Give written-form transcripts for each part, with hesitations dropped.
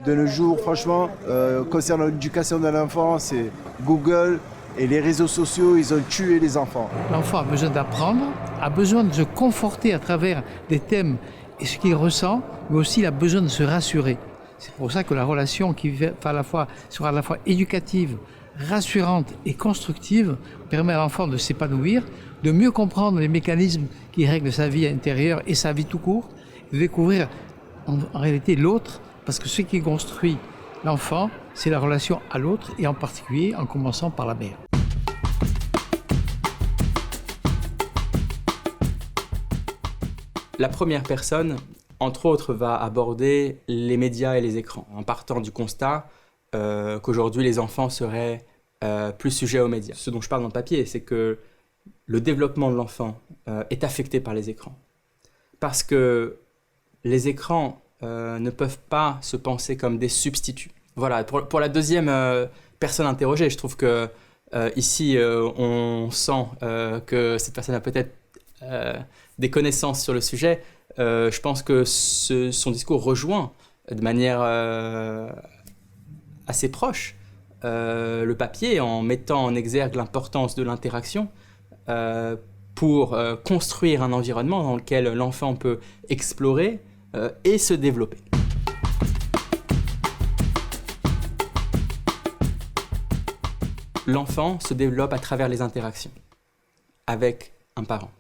de nos jours, franchement, concernant l'éducation de l'enfant, c'est Google et les réseaux sociaux, ils ont tué les enfants. L'enfant a besoin d'apprendre, a besoin de se conforter à travers des thèmes et ce qu'il ressent, mais aussi il a besoin de se rassurer. C'est pour ça que la relation qui sera à la fois éducative, rassurante et constructive permet à l'enfant de s'épanouir, de mieux comprendre les mécanismes qui règlent sa vie intérieure et sa vie tout court, de découvrir en réalité l'autre, parce que ce qui construit l'enfant, c'est la relation à l'autre et en particulier en commençant par la mère. La première personne, entre autres, va aborder les médias et les écrans, en partant du constat qu'aujourd'hui les enfants seraient plus sujets aux médias. Ce dont je parle dans le papier, c'est que le développement de l'enfant est affecté par les écrans. Parce que les écrans ne peuvent pas se penser comme des substituts. Voilà, pour la deuxième personne interrogée, je trouve que ici on sent que cette personne a peut-être des connaissances sur le sujet. Je pense que son discours rejoint de manière assez proche le papier en mettant en exergue l'importance de l'interaction pour construire un environnement dans lequel l'enfant peut explorer et se développer. L'enfant se développe à travers les interactions avec un parent.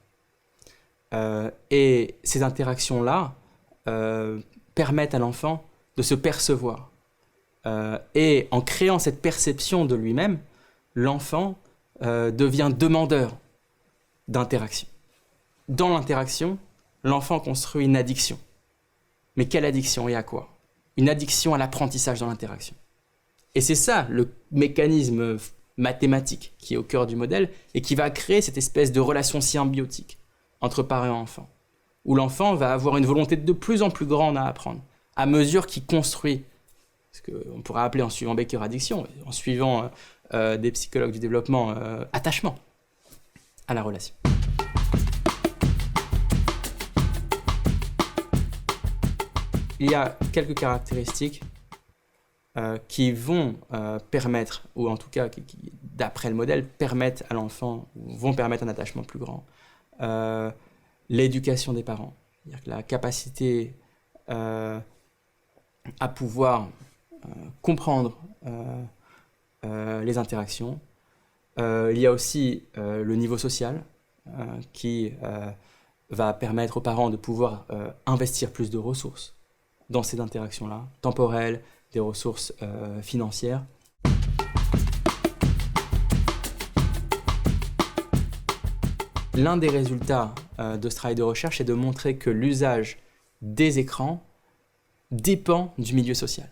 Et ces interactions-là permettent à l'enfant de se percevoir. Et en créant cette perception de lui-même, l'enfant devient demandeur d'interaction. Dans l'interaction, l'enfant construit une addiction. Mais quelle addiction et à quoi? Une addiction à l'apprentissage dans l'interaction. Et c'est ça le mécanisme mathématique qui est au cœur du modèle et qui va créer cette espèce de relation symbiotique entre parents et enfants, où l'enfant va avoir une volonté de plus en plus grande à apprendre, à mesure qu'il construit, ce qu'on pourrait appeler en suivant Becker addiction, en suivant des psychologues du développement attachement à la relation. Il y a quelques caractéristiques qui vont permettre, ou en tout cas qui, d'après le modèle, permettent à l'enfant, ou vont permettre un attachement plus grand. L'éducation des parents, c'est-à-dire que la capacité à pouvoir comprendre les interactions. Il y a aussi le niveau social qui va permettre aux parents de pouvoir investir plus de ressources dans ces interactions-là, temporelles, des ressources financières. L'un des résultats de ce travail de recherche est de montrer que l'usage des écrans dépend du milieu social.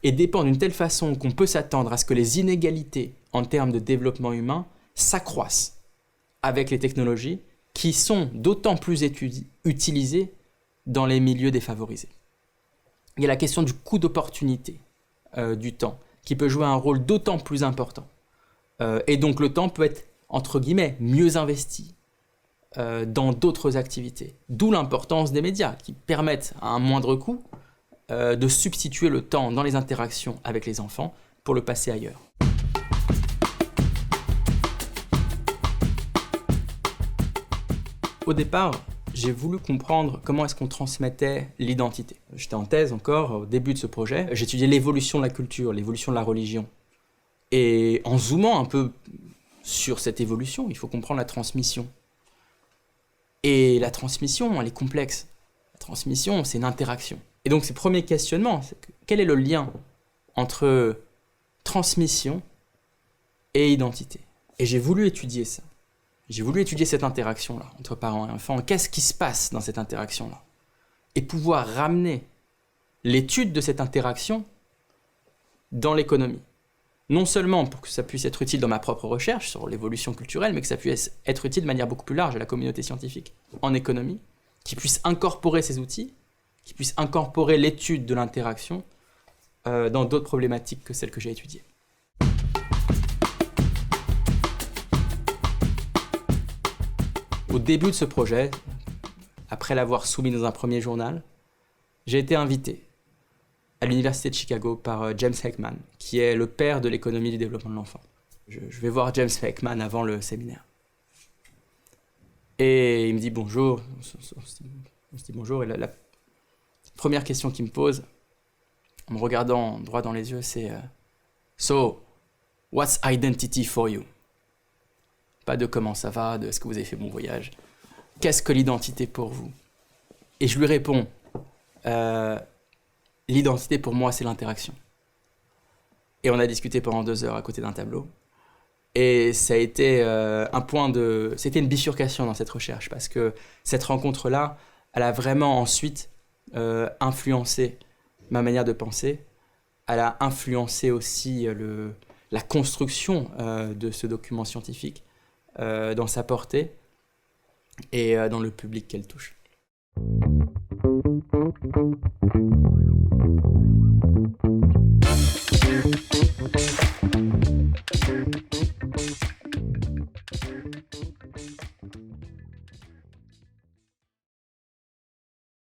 Et dépend d'une telle façon qu'on peut s'attendre à ce que les inégalités en termes de développement humain s'accroissent avec les technologies qui sont d'autant plus utilisées dans les milieux défavorisés. Il y a la question du coût d'opportunité du temps qui peut jouer un rôle d'autant plus important. Et donc le temps peut être, entre guillemets, mieux investi dans d'autres activités. D'où l'importance des médias qui permettent à un moindre coût de substituer le temps dans les interactions avec les enfants pour le passer ailleurs. Au départ, j'ai voulu comprendre comment est-ce qu'on transmettait l'identité. J'étais en thèse encore, au début de ce projet. J'étudiais l'évolution de la culture, l'évolution de la religion. Et en zoomant un peu sur cette évolution, il faut comprendre la transmission. Et la transmission, elle est complexe. La transmission, c'est une interaction. Et donc, ces premiers questionnements, c'est quel est le lien entre transmission et identité? Et j'ai voulu étudier ça. J'ai voulu étudier cette interaction-là entre parents et enfants. Qu'est-ce qui se passe dans cette interaction-là? Et pouvoir ramener l'étude de cette interaction dans l'économie. Non seulement pour que ça puisse être utile dans ma propre recherche sur l'évolution culturelle, mais que ça puisse être utile de manière beaucoup plus large à la communauté scientifique en économie, qui puisse incorporer ces outils, qui puisse incorporer l'étude de l'interaction dans d'autres problématiques que celles que j'ai étudiées. Au début de ce projet, après l'avoir soumis dans un premier journal, j'ai été invité à l'université de Chicago par James Heckman, qui est le père de l'économie du développement de l'enfant. Je vais voir James Heckman avant le séminaire. Et il me dit bonjour, on se dit bonjour, et la première question qu'il me pose, en me regardant droit dans les yeux, c'est So, what's identity for you? Pas de comment ça va, de est-ce que vous avez fait bon voyage. Qu'est-ce que l'identité pour vous? Et je lui réponds, l'identité pour moi, c'est l'interaction. Et on a discuté pendant 2 heures à côté d'un tableau. Et ça a été c'était une bifurcation dans cette recherche, parce que cette rencontre-là, elle a vraiment ensuite influencé ma manière de penser. Elle a influencé aussi la construction de ce document scientifique, dans sa portée et dans le public qu'elle touche.